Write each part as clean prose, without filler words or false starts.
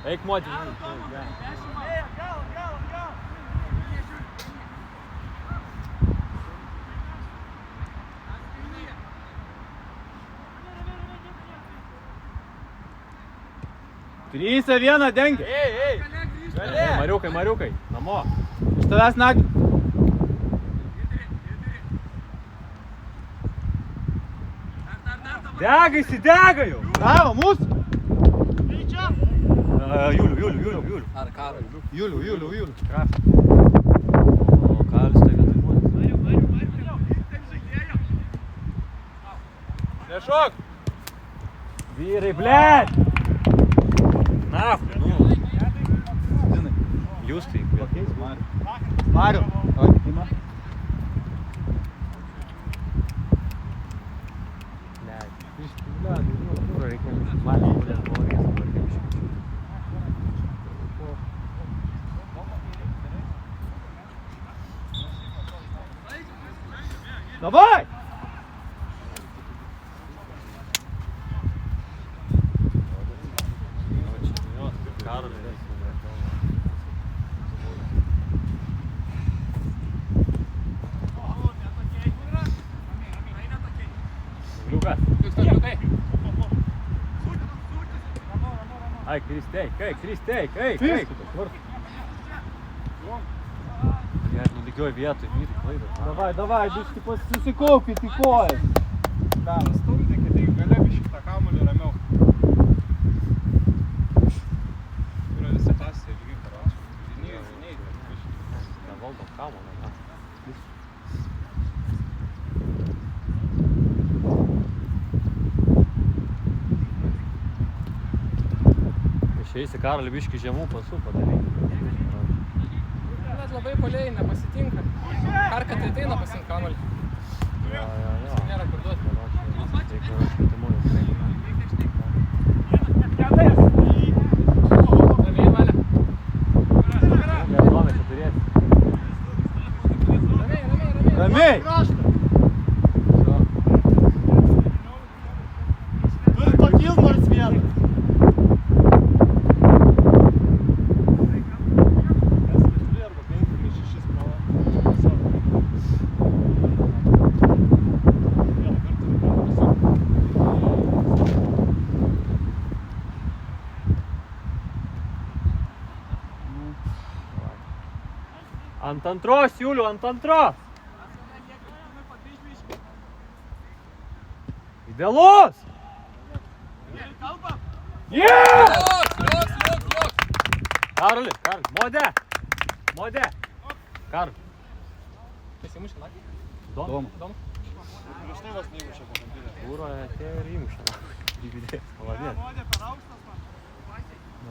Eik motin. Trysia vieną dengi. Ei. Mariukai, namo. Iš tavęs nagi. Dega jau. Bravo, mūsų. Julių. Ar Karol? Julių. Kraštas. O Kalis tai vietoj buvo. Nešok. Vyrai, blėt! Nafui, nu. Dinai. Jūs tai. Pakeis Mariu. O, tikima. Давай! Liukas. Ai, Kristei, eik. Jei, nu lygioj vietoj, vyrai, klaidas. Давай, biški susikaupkit į kojas. Karas, stumdykit, tai galia biški tą kamuolį ramiau. Yra visi pasai, lygiai karočiai. Žiniai, biški. Nevaldom kamuolį, ne? Išeisi Karolį biški žemų pasų padaryti. Bet labai poliai nepasitinka. Karka tai ateina pasiimti kamuolį. Jo. Nėra kur duoti. Ramiai, Valia. Ramiai! Turi pakilt nors vieną. Ant antros, Julių, ant antros! Idealus! Yeah! Liuks! Karoli, Mode! Karoli. Pasimušė nakį? Dom. Prieš tai vos neįmušė po kampinę. Kūro atėjo ir įmušė. Gyvydės, maladės.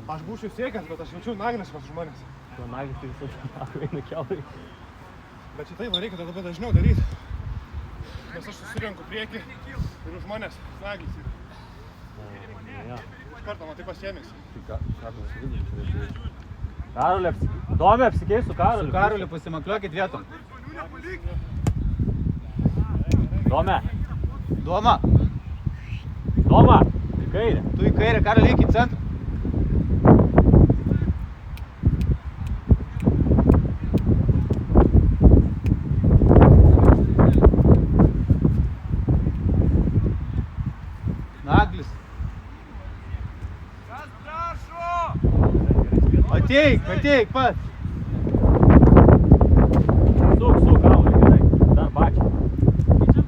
Aš būčiau siekęs, bet aš jaučiu nagniškas žmonės. Tuo nagis tai visada eina kiaurai. Bet šitai va reikia labai dažniau daryti. Nes aš susirenku priekį ir žmonės nagis yra. Ja. Iš karto man tai pasiėmėsi. Karoli, Dome apsikeis su Karoliu. Su Karoliu pasimakliokit vietom. Dome, Doma, į kairę. tu į kairę, Karoli, eik į centrą. Naglis. Ateik pats. Suk, Karoli, gerai. Dar bačiai.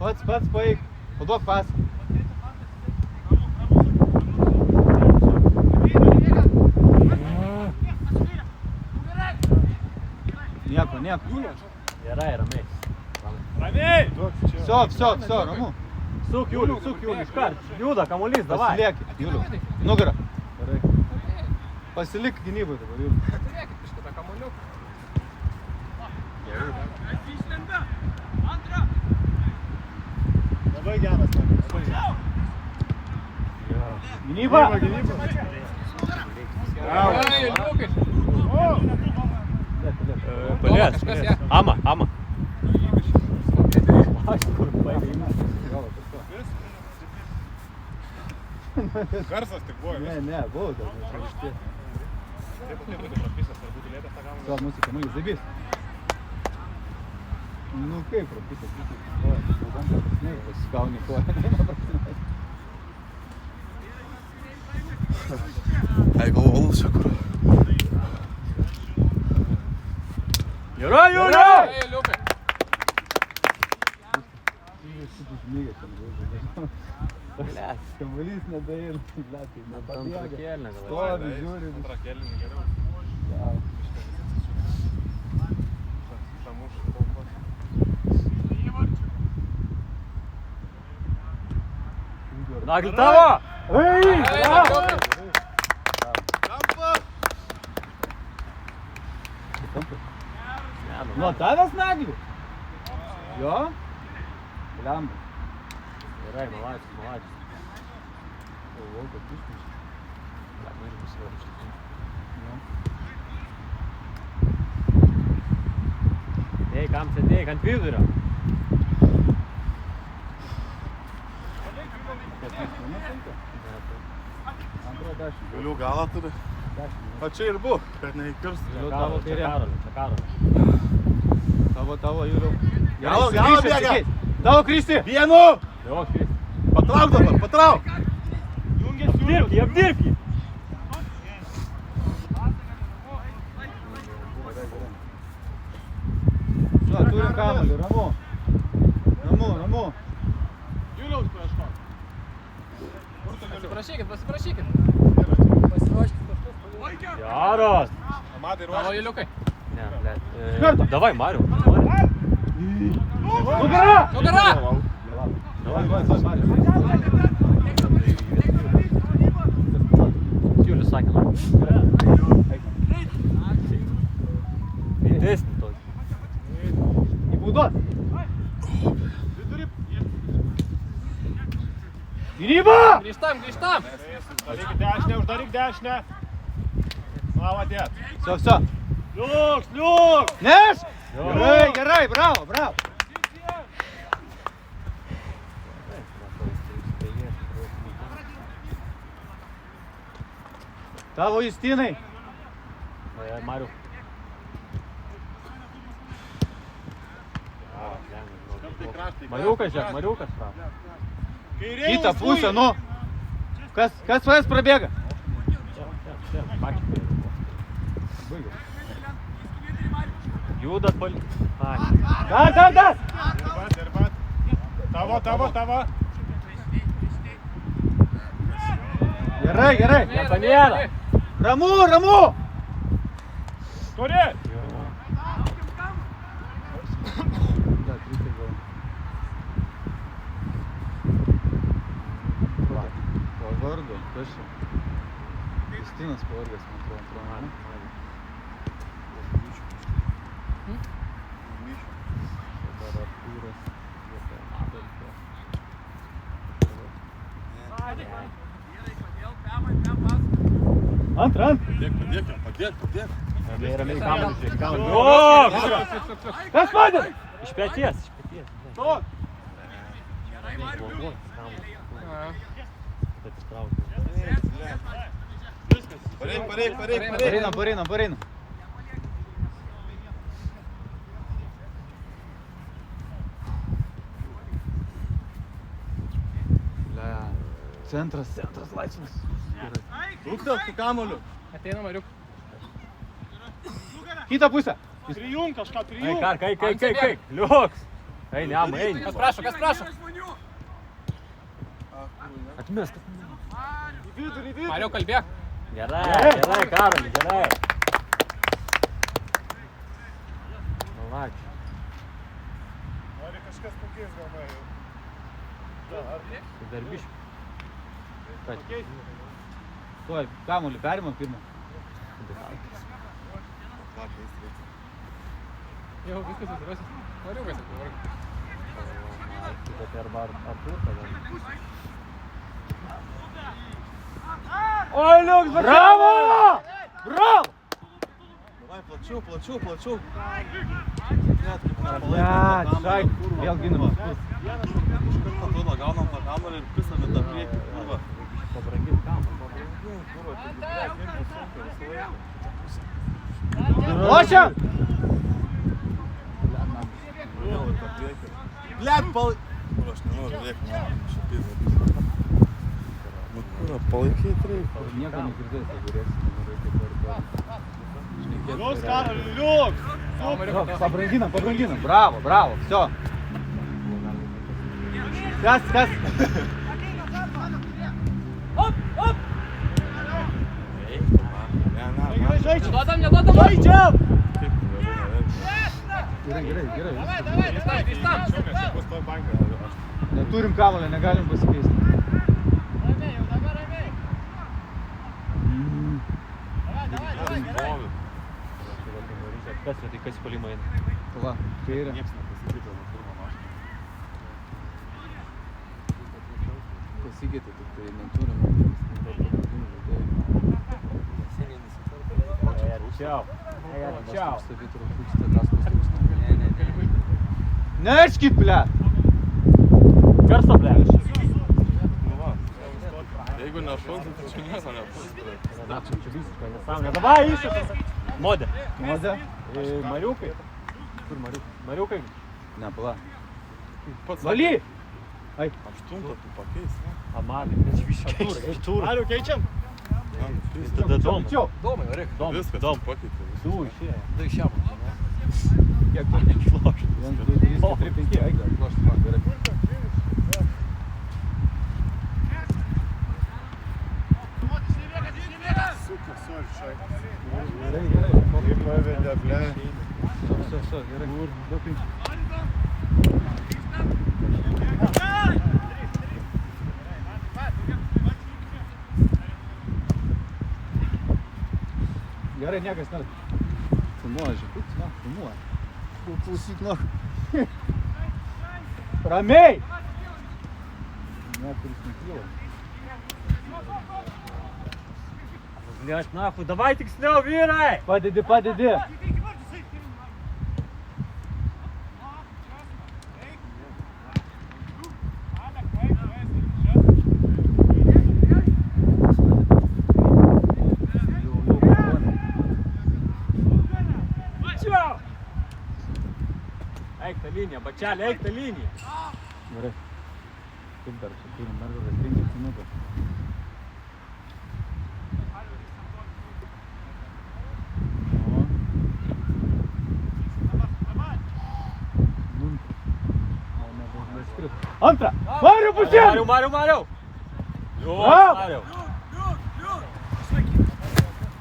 Pats paeik. Paduok pasą. Nieko. Gerai, ramiai. Ramiai! Все, ramu. Suk, Julių, iškart. Juda, kamuolys, davai. Pasiliekit, Juliu. Nugarą. Gerai. Pasilik gynybai dabar, Juliu. Turėkit iš kitą kamuoliuką. Labai geras nagis. Gynyba. Gerai, Liukai. Palies. Kažkas ją. Ama. Garsas tik buvo. Ne, buvo dar nežaisti. Taip būtų prapisęs, ar būtų lėtas tą gamalą. Gal mūsų kamuolys zabys. Nu kaip prapisęs, pasigauni koją. Ei, galvos čia kur. Gerai, Juliau! Ei, Liukai. Kamuolys nedaeina, blatai, Antrą nepabėga. kėlinę gal. Stovi, žiūri. Antrą kėlinį geriau. Ja. Šamušų kompos. Nagli tavo! Ei! Ei, Bravo! Liukai. Nuo tavęs Nagli? Jo? Lemba. Gerai, malacis. O, lauko pusmys. Gal, man irgi pasirodė iš tikrųjų. Ei, kam sėdėjai, ant vidurio? Antro 10. Vėliau galą turi. 10. O čia ir buvo, kad neįkirs. Čia tavo kairė. Karolį. Tavo, Juliau. Galo, Gerai, galo Kristi, bėga. atsikeis. Tavo, Kristi! Vienu! Jo, Kristi. Patrauk dabar, patrauk! Apdirk jį! Šia, turim kamuolį, ramu. Ramu. Juliaus paieškok. Pasiprašykit. Geras! Amadai Tavo ruošia. Juliukai. Ne, blėt. Kartą. Davai, Mariau. Nugara! Nugara! Vai. Julius sakė, man. Didesnį tokį. Į būdos. Gynyba! Grįžtam. Daryk dešinę, uždaryk dešinę. Slava dėt. Все. Liuks! Neš! Jo. Gerai, bravo. Tavo Justinai. Mariau. Mariukas, žiūrėk, Mariukas. Kitą pusę, nu. Kas vas prabėga? Juda pali. Dar! Dirbat. Tavo. Gerai. Nieko nėra. Ramu! Turi! Pavargo, kas čia? Justinas pavargas, man atrodo. Antrą. Padėk. Ramiai kamuolį. Kas padeda? Iš peties. Stok. Pareina. Pareina. Centras laisvas. Rūktas su kamoliu. Ateina Mariuk. Kitą pusę. Prijung kažką, Ei, prijung. kai. Liuks. Eini, eini. Kas prašo? Atmesk. Į vidurį. Mariuk, kalbėk. Gerai, Karoli, gerai. Malačiu. Nori kažkas pakeis gal Mariau. Darbiškai. Tuoj, kamuolį perima pirmą. Jau viskas atsirasis. Mariukas atsivargo. Bet arba Artur tada. Oi, Liuks, bravo! Davai, plačiau. Vėl ginamas. Iš karto atrodo, gaunam tą kamolį ir pisam į tą priekį, kurva. Pabrangint kamą. Lošia! Blet, Kur aš nenoriu rėkti, man šitį. Nu kur, palaikyti reikia. Nieko negirdės, jeigu rėksi. Liuks, Karoli, liuks! Pabranginam. Bravo, все. Kas? Neduodam! Žaidžiam! Gerai. Neturim kamuolio, negalim pasikeisti. Kas į polimą eina? Va, kairė. Niekas nepasikeitė nuo pirmo mačo. Pasikeitė, tik tai neturim. Čiau. Neškit, ble! Karsto, ble. Nu va, jeigu nešausim, tai čia nieko nebus. Čia visiškai nesąmonė. Davai, iššūkis. Modė. Mariukai. Kur Mariukai? Mariukai? Ne, pala. Pats Valy! Ai. Aštuntą tu pakeis, ne? Amarį. Turą. Mariu, keičiam? Tada dom. Domai, varyk. Viskas, dom pakeitė. Du išėjo. Du išėjom. Kiek turi? 1, 2, 3, 4, 5, eik dar. Lošti, man, gerai. Suka, sorry, šai. Gerai. Kaip pavedė, ble. Все, gerai. Daug pinčių. Gerai, niekas nėra. Filmuoja, žiūrėk, na, filmuoja. Klausyk, na. Ramiai! Ne, kuris nekyla. Блядь, нахуй, давай tiksliau, vyrai! Padedi. Eik tą liniją, bačelį, eik tą liniją. Gerai. Kaip dar čia turim, dar kokias 5 minutės. Antrą! Mariu, pusiau! Mariu!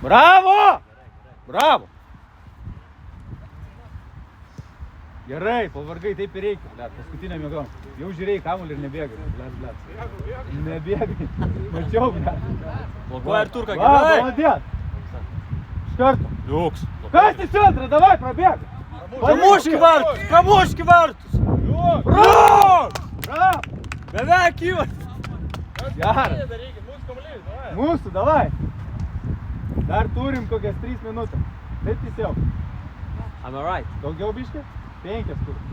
Bravo! Bravo! Gerai, pavargai, taip ir reikia, blet, paskutiniam jėgom. Jau žiūrėjai kamuolį ir nebėgai, blet. Nebėgai. Mačiau, blet. Blokuoja ir turką, Va, gerai! молодец! Iš karto. Liuks. Kas į centrą, davai, prabėg! Pramuški vartus! Bravo! Bravo! Beveik įvas! Geras. Mūsų, davai. Dar turim kokias 3 minutės. Taip teisiau. I'm alright. Daugiau biškį? 5 turim.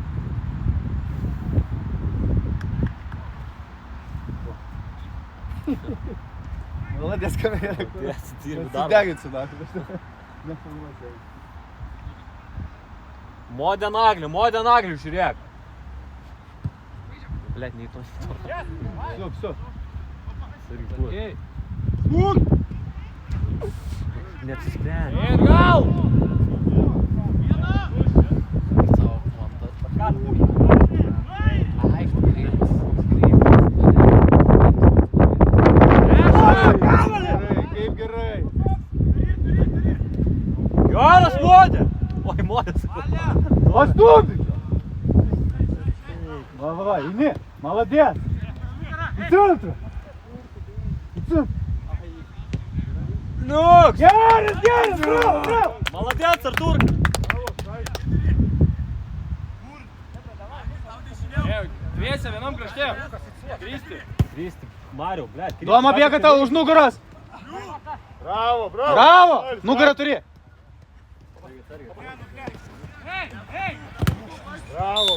Молодец, камера. Pasideginsiu, naktį. Nefilmuosiu. Modė naglių, žiūrėk. Blet, nei to. Все. Sargybuot. Neapsisprendė. Ir gal! Kaip gerai. Geras modė! Oi, modė sakau. Поступи! Va, eini. Молодец. Į centrą. Liuks! Geras, bravo. Молодец, Artur! Dviese vienam krašte. Kristi, Mariau, blet. Doma bėga tau už nugaros. Bravo! Bravo. Nugarą turi. Bravo!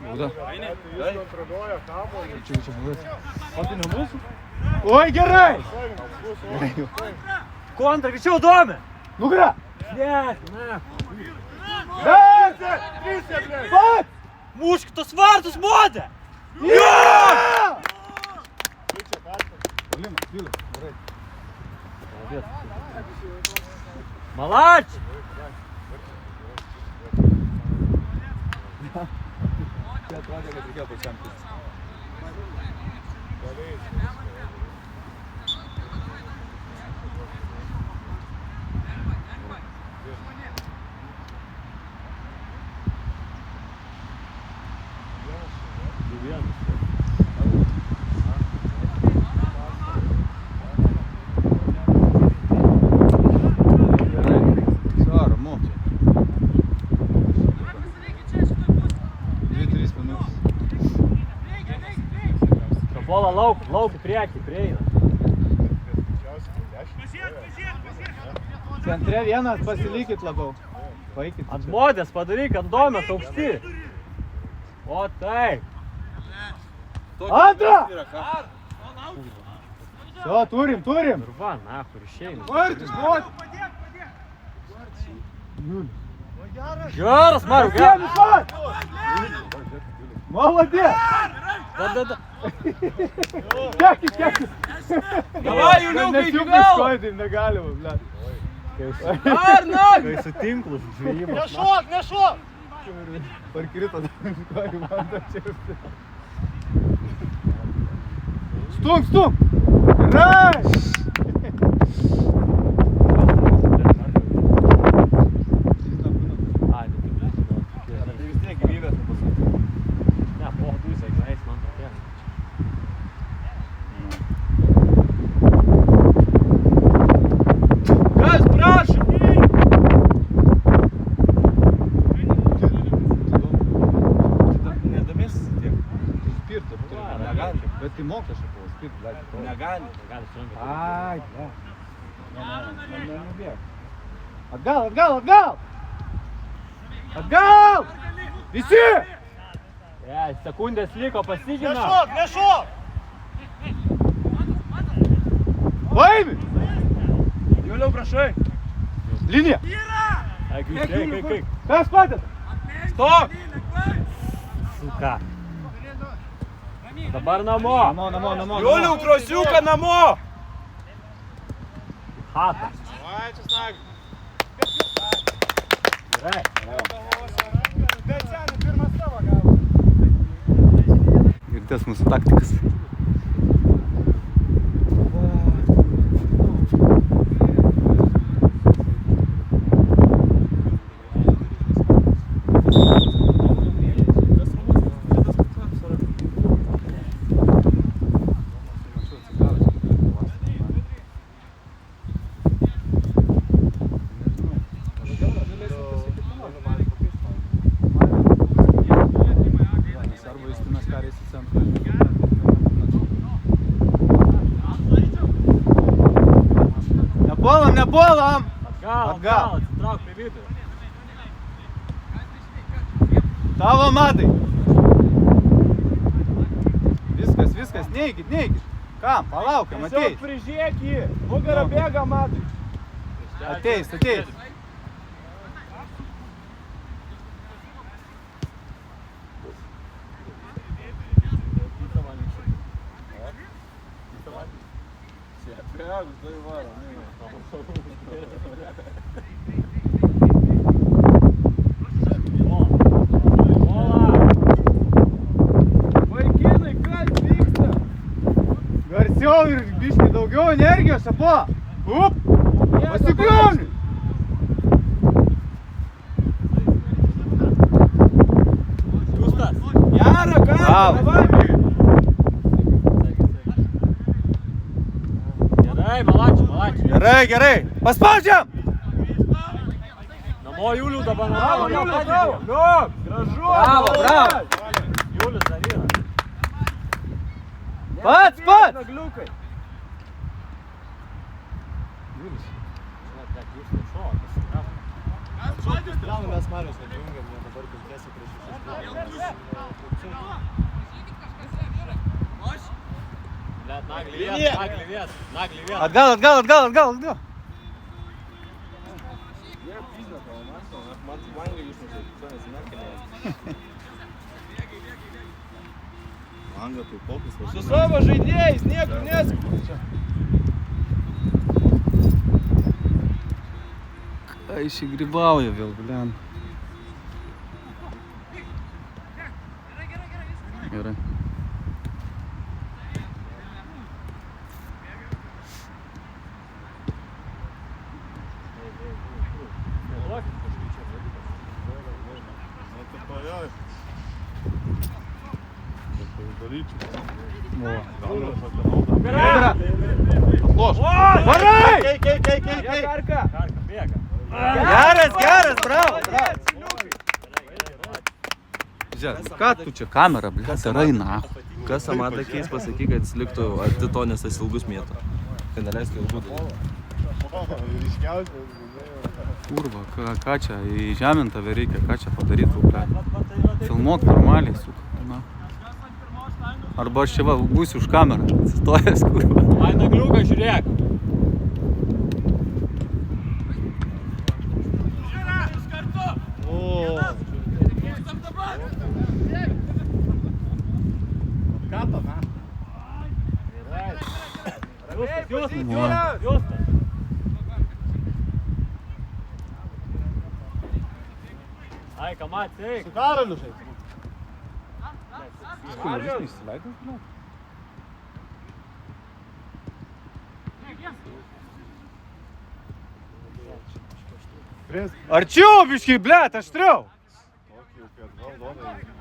Bauda. Kontroliuoja kamuolį. Čia, malodės. O tai nebus? Oi, gerai! Kontra, greičiau Domi! Nugra! Ne, na. Pats! Mušk tos vartus, modė! Malač! Čia atrodė, kad reikėjo pačiam pistis. Bola lauk į priekį, prieina. Centre vienas, pasilikit labiau. Paikit. Ant modės padaryk, ant Domės aukšti. O taip. Antra! Все, turim. Ir va, nahur, išeina. Vartis, mod! Geras, Mariu, geras. Молодец! Da. Kekis! Davai, Juliukai, iki galo! Skoidai, negalima, blet. Kai su tinklu žvejybos. Nešok! Parkrito, skoidai, man dar čia. Stumk! Gerai! Bet tai moka šapaus, kaip, blėt. Negali suranka. Ai, blėt. Nebėg. Atgal! Atgal! Visi! Sekundės liko, pasigina. Nešok! Laimi! Juliau, prašai. Linija! Kai. Kas padeda? Stop! Suka. Dabar namo. Namo. Juliau, krosiuką namo! Hata. Vai, čia snagi. Gerai. Bet seniai, pirmas tavo gavo. Ir ties mūsų taktikas. Nepuolam! Atgal. Atsitrauk prie vidurio. Tavo matai! Viskas, neikit. Kam? Palaukiam, ateis. Prižiūrėk jį, nugarą bėga matai. Ateis. Vaikinai, kas vyksta? Garsiau ir biškai daugiau energijos, apo! Up! Pasikliauni! Justas. Jara, ką? Bravo. Gerai, malačiu. Gerai. Paspaudžiam! Namo Julių dabar Bravo, namo. Julius, bravo! Gražu! Bravo! Julius dar yra. Pats! Nagliukai. Julius. Mes Marius nedjungiam, dabar kalbėsi prieš visus. Blet, naglį vietą. Atgal, atgal, atgal, atgal, atgal. Langą tai pokus Su važiuoja. savo žaidėjais niekur neskubu. Ką išsigrybauja vėl, bliam. Gerai. Nu, tai pajai. Daryčiau. Varai! Karka! Geras, geras, bravo, bravo. Žiūrėk, ką tu čia kamera, blė, tarai na. Kas Amada keis pasakyk, kad jis liktų arti to, nes tas ilgus mėto. Kad neleistų ilgų daryti. Kurva, ką čia, įžemint tave reikia, ką čia padarytų, blė. Filmuok normaliai, suka. Na. Arba aš čia va, būsiu už kamerą, atsistojęs, kurva. Ai, nagliuką, žiūrėk. Justas. Ai, kamat, eik. Su Karoliu žaidžiu. Kuris neįsileidęs, blė. Arčiau, biškai, blė, aštriau.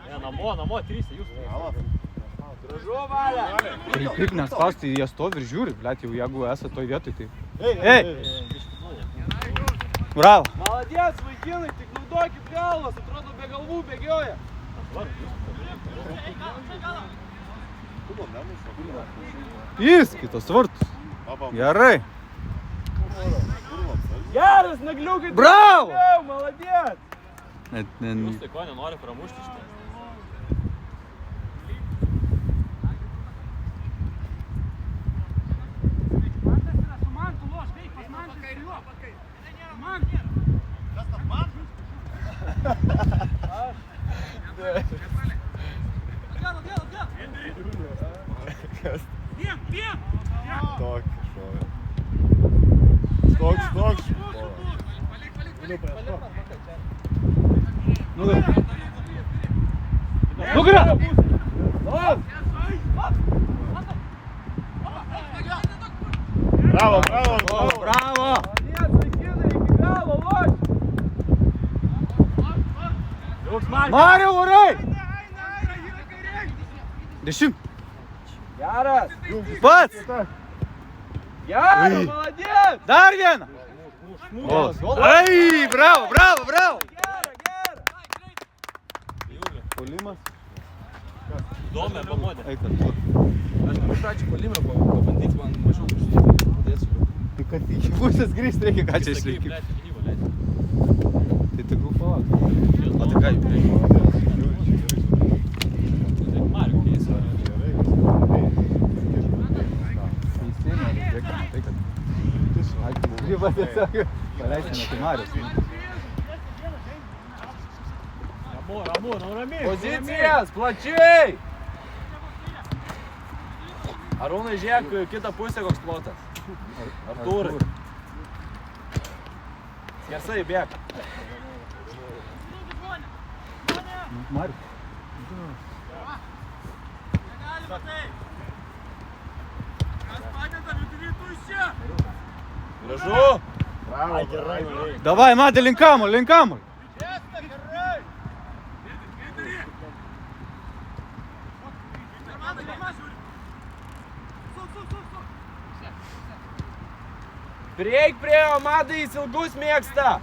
Ne, namo, trys, jūs. Kaip nespausti, jie stovi ir žiūri, blė, jau jeigu esate toj vietoj, tai... Ei! Bravo. Молодец, vaikinai, tik naudokit galvas, atrodo be galvų bėgioja. Jis, kitas vartus. Gerai. Geras, nagliukai. Bravo! Молодец. Jūs tai ko nenori pramušti šitą? Stok. Nugarą! Bravo! Bravo! Молодец, vaikinai, iki galo, loš. Mariau, varai! 10. Geras. Pats! Geras, молодец. Dar vieną! Ai, bravo! Gera. Puolimas. Įdomi, pamodė. Eik, kad tu. Aš noriu pradžią polimą pabandyti, man mažiau padėsiu. Tai kad iki pusės grįžti reikia, ką čia išlaikyti. Tai tik palauk. O tai ką, jau reikia? Tai Mariu keis. Teisėjai, žiūrėkime, tai kad... Gyva tiesiog paleisime tai Marius. Ramu, ramiai. Pozicijas, plačiai. Arūnai, žiūrėk, kitą pusę koks plotas. Artūrai. Skersai, bėk. Marius. Gražu. Ai, gerai. Davai, Matė, link kamuolio. Prieik prie Amadai, jis ilgus mėgsta.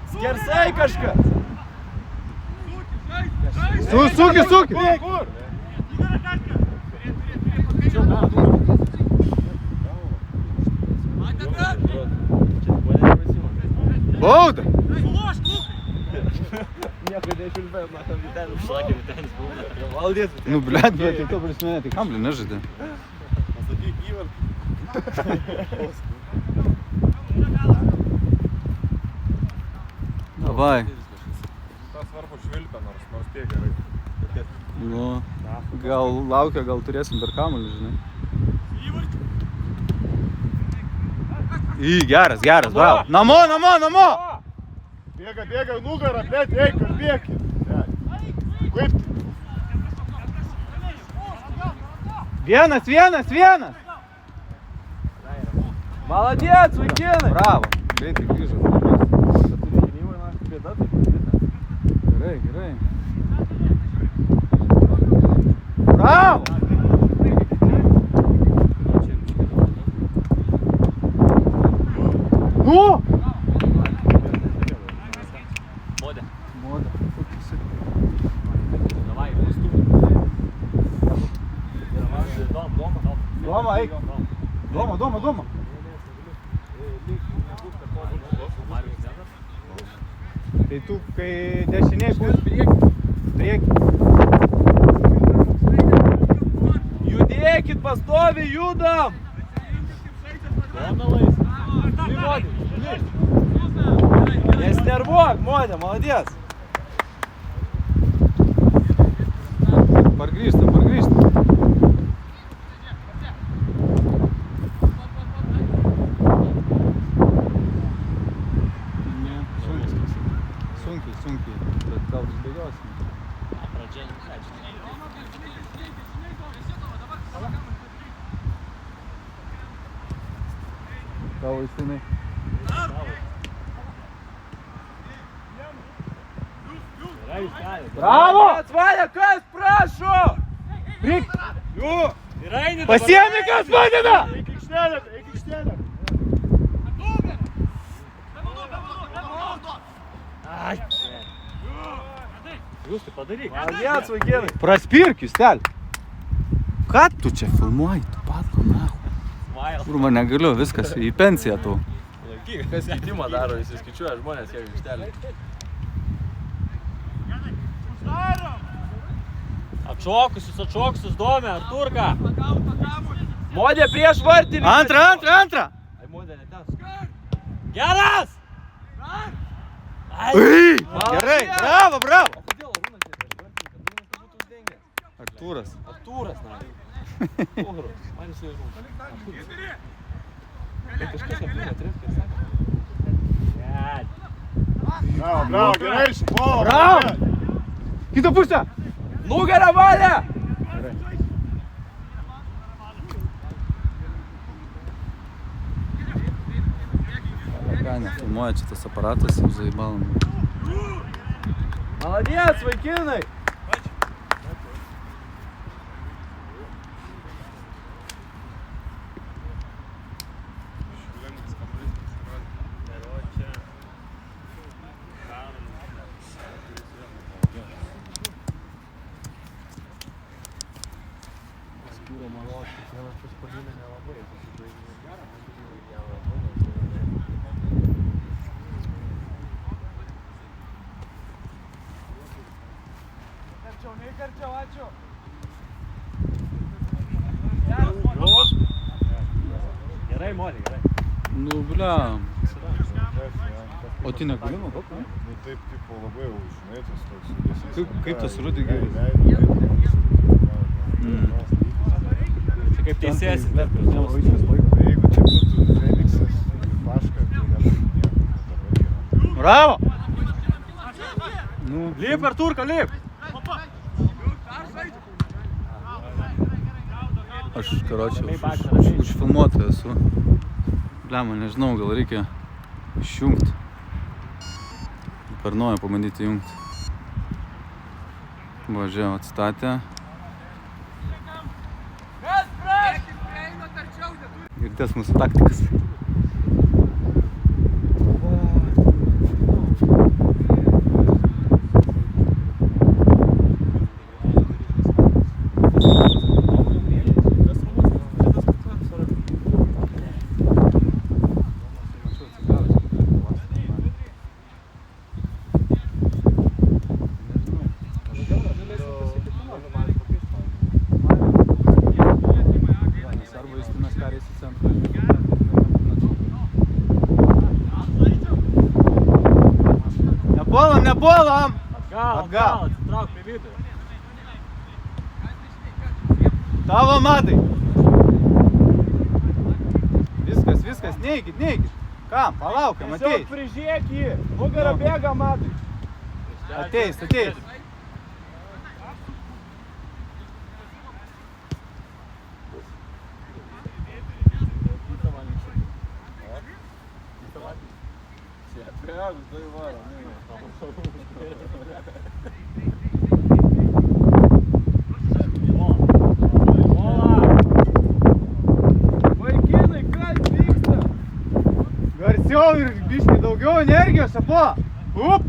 Skersai kažkas. Suki. Bauda. Sakė, Vitenis buvo. Valdės. Nu, blėt, bet tai to prasme, tai kamblį nežaidė. Pasakyk įvartį. Davai. Tas svarbu švilpia, nors tiek gerai. Nu, gal laukia, gal turėsim dar kamuolį, žinai. Geras, bravo. Namo! Bėga, nugarą, blėt, eik, kalbėkit. Kaip tai? Vienas! Молодец, vaikinai. Bravo. Greitai grįžo. Gerai. Bravo! Nu! Modė. Davai, Doma, eik. Doma. Tai tu, kai dešiniai bus prieki. Judėkit, pastoviai judam. Nesnervuok, Modė, молодец. Pargrįžtam. Sunkiai, bet gal užbėgiosim. Pradžia neaiškiai. Tavo įstinai. Bravo! Valia, kas prašo? Pasiemi, kas padeda! Eik aikštelę. Jūs tai padaryk. Молодец, vaikinai. Praspirk, Justel. Ką tu čia filmuoji, tu padla, nahu? Smile. Kurva, negaliu, viskas į pensiją tu. Laikyk, kas keitimą daro, įsiskaičiuoja žmonės, kiek aikštelė. Atšokusius, Domė, Arturka. Modė prieš vartinį. Antra! Ai, Modė, ne ten. Geras! Gerai, bravo! O kodėl Arūnas ne prieš vartininką? Arūnas būtų uždengęs. Artūras. Artūras, na. Pohrus. Man jisai Arūnas. Tai kažkas apima trefkį ir sakė. Bravo, gerai, šupo. Bravo! Kitą pusę! Nugarą Valia! Ką, nefilmuoja čia tas aparatas, jau zaibalam. Молодец, vaikinai! Gerai, Modė, gerai. Nu, bliam. O tu negali nuo daug, ne? Nu taip, tipo, labai jau, žinai, tas toks judesys. Kaip tas Rudigeris? Čia kaip teisėjas. Jeigu čia būtų Feliksas, Paška, tai nebūtų nieko. Bravo! Nu, Lip, Arturka, lip! aš, karočią, užfilmuotojas esu. Bliam, nežinau, gal reikia išjungti. Per naują pabandyti jungti. Va, žiūrėjau, atstatė. Girdės mūsų taktikas. Nepuolam, nepuolam! Atgal, atsitrauk prie vidurio. Tavo matai. Viskas, neikit. Kam? Palaukiam, ateis. Prižiūrėk jį. Nugarą bėga, matai. Ateis. Vaikinai, kas vyksta? Garsiau ir biškai daugiau energijos, apo. Up!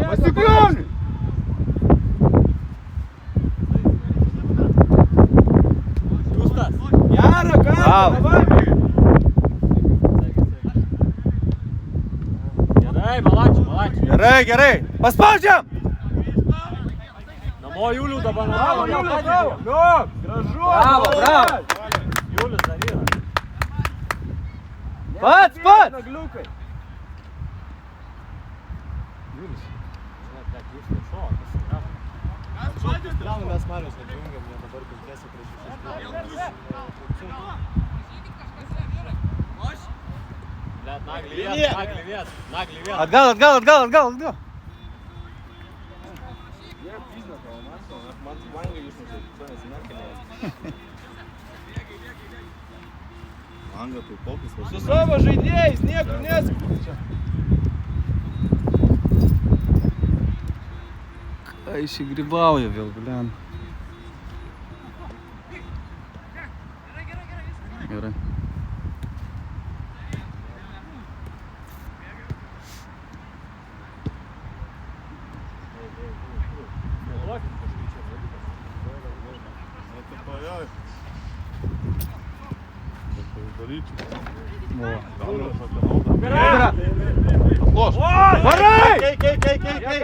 Pasikliauni! Justas. Gerą, Bravo. davai. Gerai, malačiu. Gerai. Paspaudžiam! Namo Julių dabar Bravo, namo. bravo. Nu, gražu. Bravo. Julius dar yra. Pats! Nagliukai. Julius. Žinot, net Justas šoka, pasikravo. Mes Marius atjungiam, jie dabar penkiesi prieš Blet, nagli viet. Atgal. Jie pizna tavo maso, man langą išmušė, to nesimerkelė. Langą tai popis Su važiuoja. savo žaidėjais niekur neskubi čia. Ką išsigrybauja vėl, bliam. Gerai. Varai!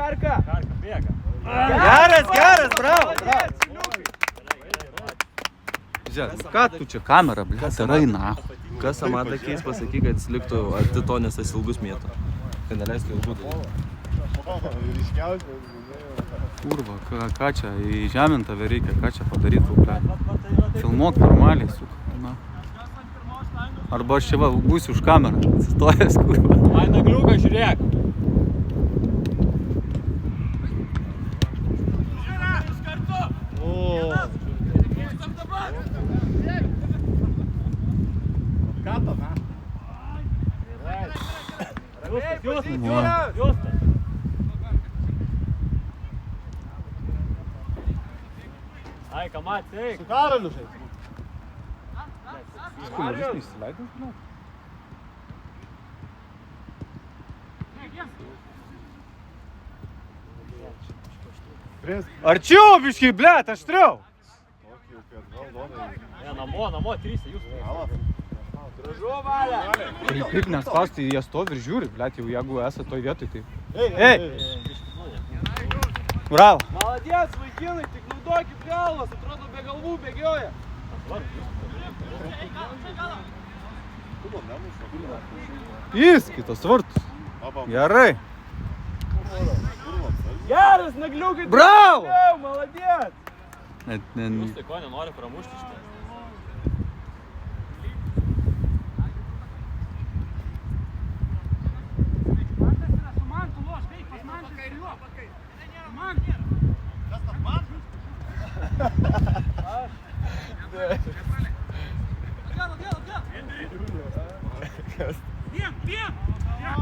Karka. Karka bėga. Geras, bravo! Žiūrėk, ką tu čia kamera, blėt, rai nahu. Kas Amada keis pasakyk, kad jis liktų arti to, nes jis ilgus mėto. Kad neleistų ilgų daryti. Kurva, ką čia, į žemint tave reikia, ką čia padarytų, blėt. Filmuok normaliai, suka. Na. Arba aš čia va, būsiu už kamerą, atsistojęs, kurva. Ai, nagliuką žiūrėk. Justas. Ai, kamat, eik. Su Karoliu žaidži. Arčiau, biškai, blėt, aštriau. Ne, namo, trys, jūs. Gražu, Valia. Kaip nespausti, jie stovi ir žiūri, blėt, jau jeigu esate toj vietoj, tai... Ei! Bravo. Молодец, vaikinai, tik naudokit galvas, atrodo be galvų bėgioja. Įskitas vartus. Gerai. Geras, nagliukai. Bravo! Молодец. Jūs tai ko nenori pramušti šitą?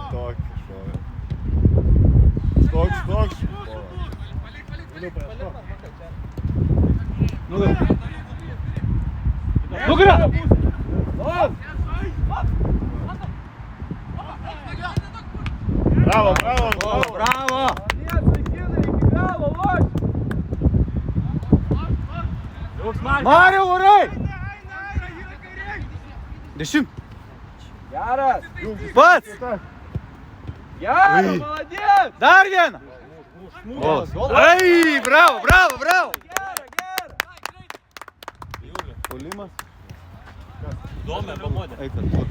Stok. Nugarą! Bravo! Bravo! Молодец, vaikinai, iki galo, loš. Mariau, varai! 10. Geras. Pats! Geras, молодец. Dar vieną! Ai, bravo! Gera. Puolimas. Įdomi, pamodė. Eik, kad kur.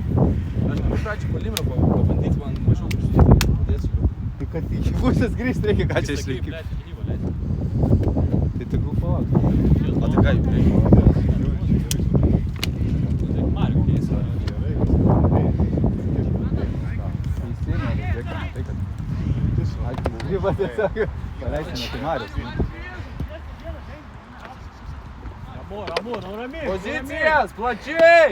Aš noriu pradžią polimą pabandyti, man mažiau kažkaip. Tai kad iki pusės grįžti reikia, ką čia išlaikyti. Tai tegul palauk. O tai ką jų reikia? Mariu keis. Keistina, reikia, tai kad... Gyva tiesiog paleisime tai Marius. Ramu, ramiai. Pozicijas, plačiai!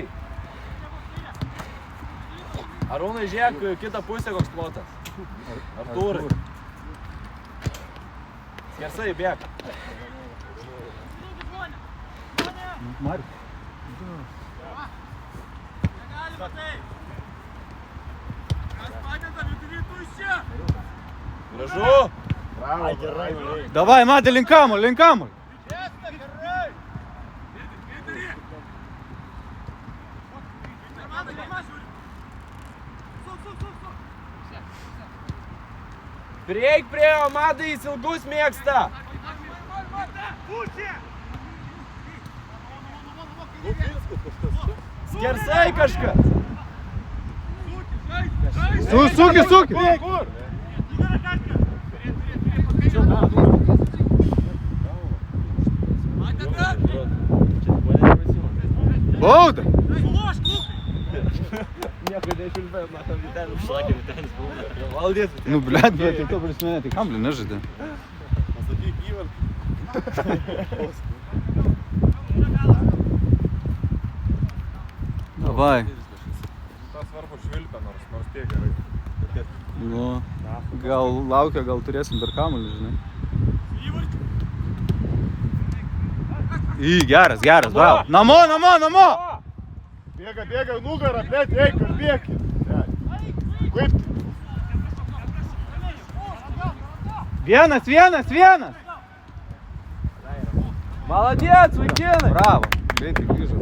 Arūnai, žiūrėk, kitą pusę koks plotas. Artūrai. Skersai, bėk. Marius. Gražu. Bravo, gerai. Davai, Matė, link kamuolio. Prieik prie jo, Madai, jis ilgus mėgsta. Skersai kažkas. Suki. Bauda. Nieko neišvilbėjom, matom Vitenis. Šakė Vitenis buvo. Valdys. Nu, blėt, bet tai to prisiminė, tai kamblį nežaidė. Pasakyk įvartį. Davai. Tas svarbu švilpia, nors tiek gerai. Nu, gal laukia, gal turėsim dar kamuolį, žinai. Geras, bravo. Namo! Bėga, nugarą, blėt, eik, kalbėkit. Kaip? Vienas! Молодец, vaikinai. Bravo. Greitai grįžo.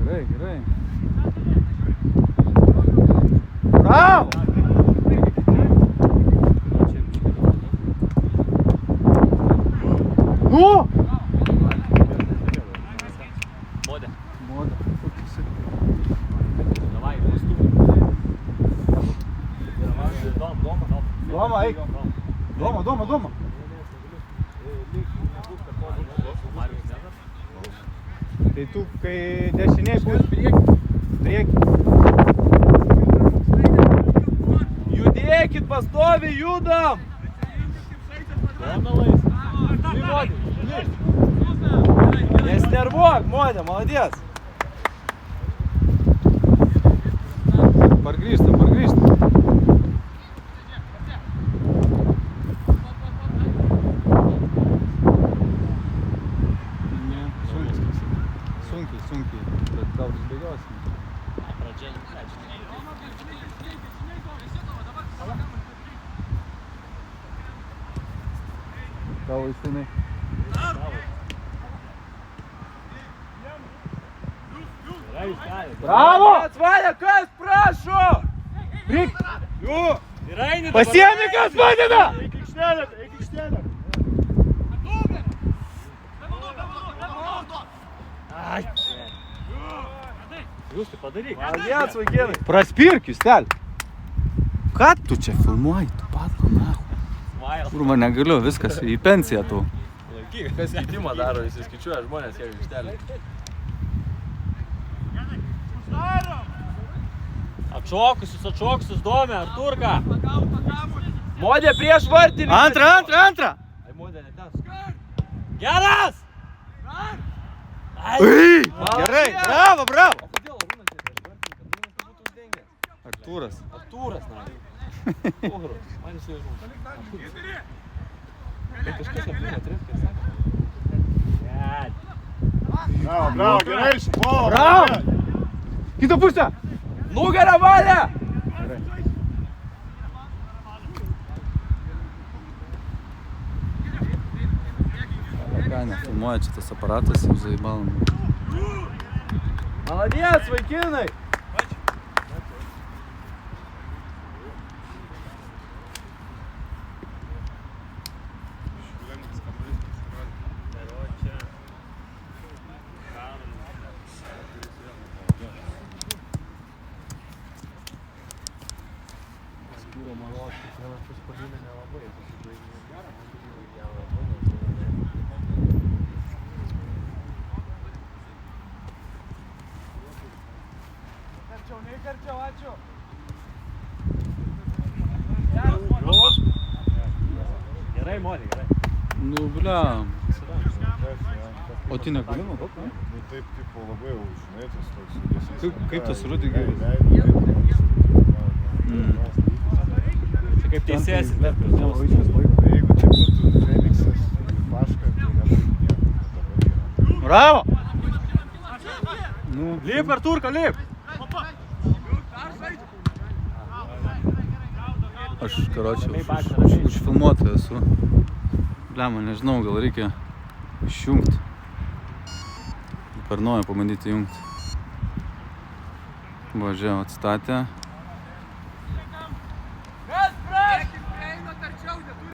Gerai. Bravo! Nu! Modė. Давай, пусту. Doma, eik. Doma. Tai tu, kai dešiniai bus prieki. Judėkit, pastoviai judam. Nesnervuok, Modė, молодец. Pargrįžtam. Sunkiai, bet gal išbėgiosim. Pradžia. Tavo Justinai. Bravo! Valia, kas prašo? Pasiemi, kas padeda! Eik aikštelę. Jūs tai padaryk. Молодец, vaikinai. Praspirk, Justel. Ką tu čia filmuoji, tu padla, nahu? Kurva, negaliu, viskas į pensiją tu. Laikyk, kas keitimą daro, jis įskaičiuoja žmonės, jeigu aikštelė. Atšokusius domė, Artūrka. Modė prieš vartinį. Antra! Ai, Modė, ne ten. Geras! Gerai, bravo! O kodėl Arūnas ne prieš vartinį, kad būtų uždengęs? Artūras. Artūras, na. Pohros, man jis jau žinau. Tai kažkas aplink atrėskė, sakė. Bravo, gerai, šupo. Bravo! Kitą pusę! Nugarą, Valia! Ką, nefilmuoja čia tas aparatas, jau zaibalom. Молодец, vaikinai! Kūro malos, kiekvienas paspadinė nelabai. Karčiau, ačiū. Gerai, Mori, gerai. Nu, blia. O tu neguli nuo daug, ne? Nu taip, tipo, labai jau, žinai, tas toks judesys. Kaip tas Rudigeris? Kaip teisėjas, Jeigu čia būtų Feliksas, Paška, tai nebūtų nieko. Bravo! Nu, Lip, Arturka, lip! aš, karočią, užfilmuotojas esu. Blema, nežinau, gal reikia išjungti. Per naują pabandyti jungti. Va, žiūrėjau, atstatė.